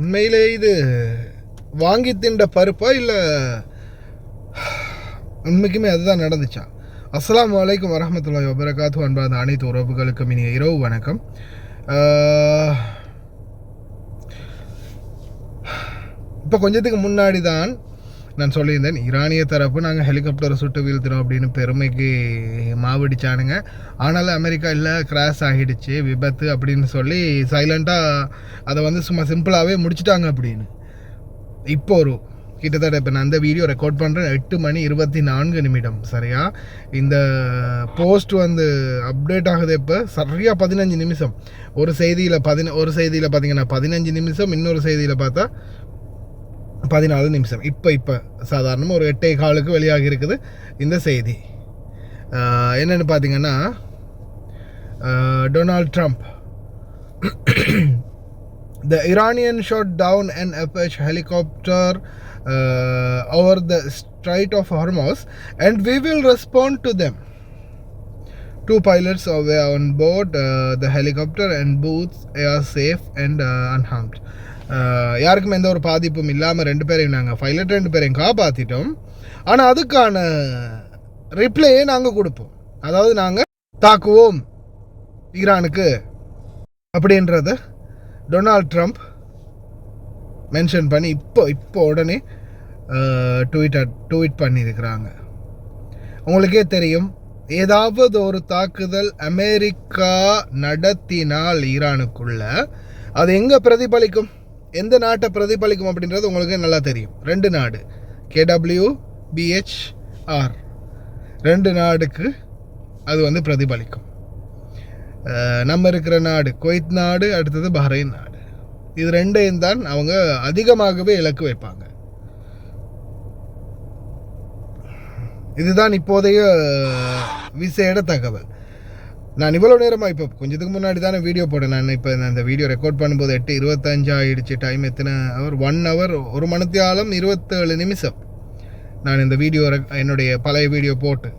உண்மையிலே இது வாங்கி தின்ற பருப்பா இல்லை உண்மைக்குமே அதுதான் நடந்துச்சா? அஸ்ஸலாமு அலைக்கும் வரஹ்மத்துல்லாஹி வபரகாத்துஹு. அன்பான அனைத்து உறவுகளுக்கும் இனிய இரவு வணக்கம். இப்போ கொஞ்சத்துக்கு முன்னாடி தான் நான் சொல்லியிருந்தேன், ஈரானிய தரப்பு நாங்கள் ஹெலிகாப்டரை சுட்டு வீழ்த்தினோம் அப்படின்னு பெருமைக்கு மாவடிச்சானுங்க. ஆனாலும் அமெரிக்கா இல்லை, கிராஷ் ஆகிடுச்சு, விபத்து அப்படின்னு சொல்லி சைலண்ட்டாக அதை வந்து சும்மா சிம்பிளாகவே முடிச்சிட்டாங்க அப்படின்னு. இப்போ ஒரு கிட்டத்தட்ட இப்போ நான் அந்த வீடியோ ரெக்கார்ட் பண்ணுறேன் 8:24 சரியா? இந்த போஸ்ட் வந்து அப்டேட் ஆகுது இப்போ சரியாக 15 நிமிஷம். ஒரு செய்தியில் பார்த்தீங்கன்னா 15 நிமிஷம், இன்னொரு செய்தியில் பார்த்தா 14 நிமிஷம். இப்போ சாதாரணமாக ஒரு 8:15 வெளியாகி இருக்குது இந்த செய்தி. என்னென்னு பார்த்தீங்கன்னா, Donald Trump, the Iranian shot down an Apache helicopter over the Strait of Hormuz and we will respond to them. 2 pilots were on board the helicopter and both are safe and unharmed. யாருக்கும் எந்த ஒரு பாதிப்பும் இல்லாமல் 2 பேரையும் நாங்கள் pilot 2 பேரையும் காப்பாற்றிட்டோம். ஆனால் அதுக்கான ரிப்ளையே நாங்கள் கொடுப்போம், அதாவது நாங்கள் தாக்குவோம் ஈரானுக்கு அப்படின்றத டொனால்ட் ட்ரம்ப் மென்ஷன் பண்ணி இப்போ உடனே ட்வீட் பண்ணியிருக்கிறாங்க. உங்களுக்கே தெரியும், ஏதாவது ஒரு தாக்குதல் அமெரிக்கா நடத்தினால் ஈரானுக்குள்ள அது எங்கே பிரதிபலிக்கும், எந்த நாட்டை பிரதிபலிக்கும் அப்படின்றது உங்களுக்கு நல்லா தெரியும். 2 நாடு, KWBHR 2 நாடுக்கு அது வந்து பிரதிபலிக்கும். நம்ம இருக்கிற நாடு குவைத் நாடு, அடுத்தது பஹ்ரைன் நாடு. இது 2ஐயும் தான் அவங்க அதிகமாகவே இலக்கு வைப்பாங்க. இதுதான் இப்போதைய விசேட தகவல். நான் இவ்வளோ நேரமாக இப்போ கொஞ்சத்துக்கு முன்னாடி தானே வீடியோ போட்டேன். நான் இப்போ இந்த வீடியோ ரெக்கார்ட் பண்ணும்போது 8:25 ஆகிடுச்சு. டைம் எத்தனை ஹவர்? 1 ஹவர் 1 மணித்தியாலம் 27 நிமிஷம். நான் இந்த வீடியோ என்னுடைய பழைய வீடியோ போட்டு,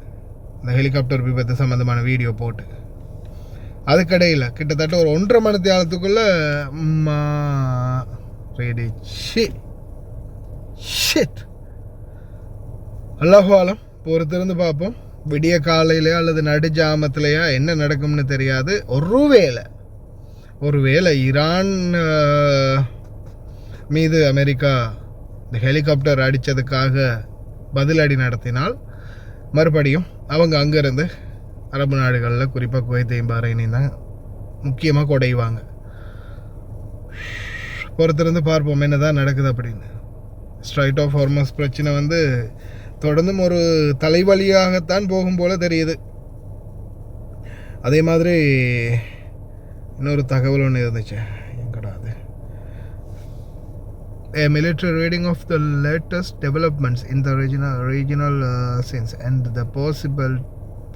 இந்த ஹெலிகாப்டர் விபத்து சம்மந்தமான வீடியோ போட்டு, அதுக்கடையில் கிட்டத்தட்ட ஒரு 1.5 மணித்தியாலத்துக்குள்ளே அல்லாஹ்வாலம் பொறுத்திருந்து பார்ப்போம். விடிய காலையிலையோ அல்லது நடுஜாமத்திலையா என்ன நடக்கும்னு தெரியாது. ஒருவேளை ஈரான் மீது அமெரிக்கா இந்த ஹெலிகாப்டர் அடித்ததுக்காக பதிலடி நடத்தினால் மறுபடியும் அவங்க அங்கேருந்து அரபு நாடுகளில் குறிப்பாக குவைத்தையும் பஹ்ரைனையும் தான் முக்கியமாக கொடைவாங்க. பொறுத்திருந்து பார்ப்போம் என்ன தான் நடக்குது அப்படின்னு. ஸ்ட்ரைட் ஆஃப் ஹார்மஸ் பிரச்சனை வந்து தொடர்ந்தும் ஒரு தலைவலியாகத்தான் போகும் போல தெரியுது. அதே மாதிரி இன்னொரு தகவல் ஒன்று இருந்துச்சு, எங்கடா அது? A military reading of the latest developments in the regional scenes and the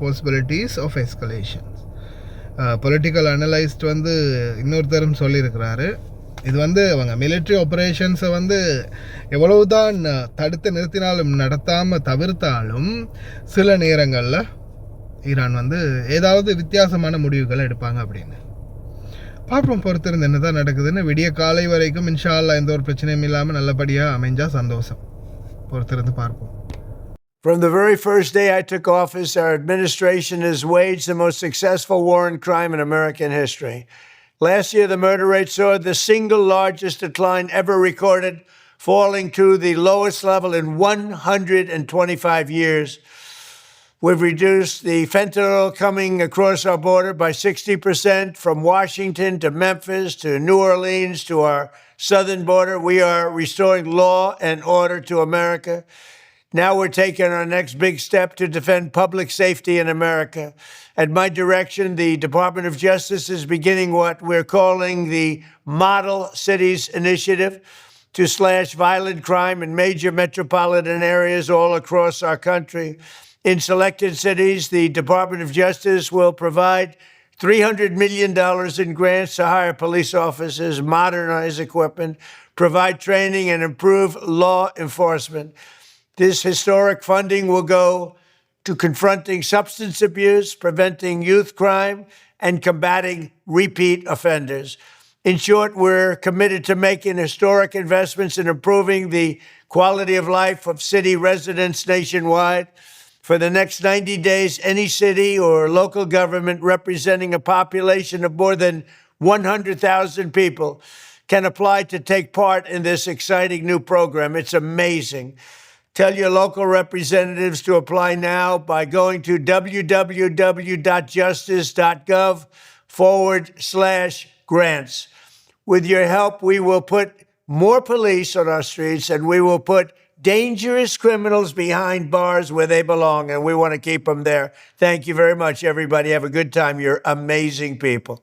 possibilities of escalation. Political analyst வந்து இன்னொருத்தரும் சொல்லியிருக்கிறாரு. இது வந்து அவங்க மிலிட்ரி ஆப்ரேஷன்ஸை வந்து எவ்வளவுதான் தடுத்து நிறுத்தினாலும் நடத்தாமல் தவிர்த்தாலும் சில நேரங்களில் ஈரான் வந்து ஏதாவது வித்தியாசமான முடிவுகளை எடுப்பாங்க அப்படின்னு. பார்ப்போம், பொறுத்திருந்து என்ன தான் நடக்குதுன்னு. விடிய காலை வரைக்கும் இன்ஷா அல்லாஹ் எந்த ஒரு பிரச்சனையும் இல்லாமல் நல்லபடியாக அமைஞ்சா சந்தோஷம். பொறுத்திருந்து பார்ப்போம். From the very first day I took office, our administration has waged the most successful war on crime in American history. Last year, the murder rate saw the single largest decline ever recorded, falling to the lowest level in 125 years. We've reduced the fentanyl coming across our border by 60%, from Washington to Memphis to New Orleans to our southern border. We are restoring law and order to America. Now we're taking our next big step to defend public safety in America. At my direction, the Department of Justice is beginning what we're calling the Model Cities Initiative to slash violent crime in major metropolitan areas all across our country. In selected cities, the Department of Justice will provide $300 million in grants to hire police officers, modernize equipment, provide training, and improve law enforcement. This historic funding will go to confronting substance abuse, preventing youth crime, and combating repeat offenders. In short, we're committed to making historic investments in improving the quality of life of city residents nationwide. For the next 90 days, any city or local government representing a population of more than 100,000 people can apply to take part in this exciting new program. It's amazing. Tell your local representatives to apply now by going to www.justice.gov/grants. With your help, we will put more police on our streets, and we will put dangerous criminals behind bars where they belong, and we want to keep them there. Thank you very much, everybody. Have a good time. You're amazing people.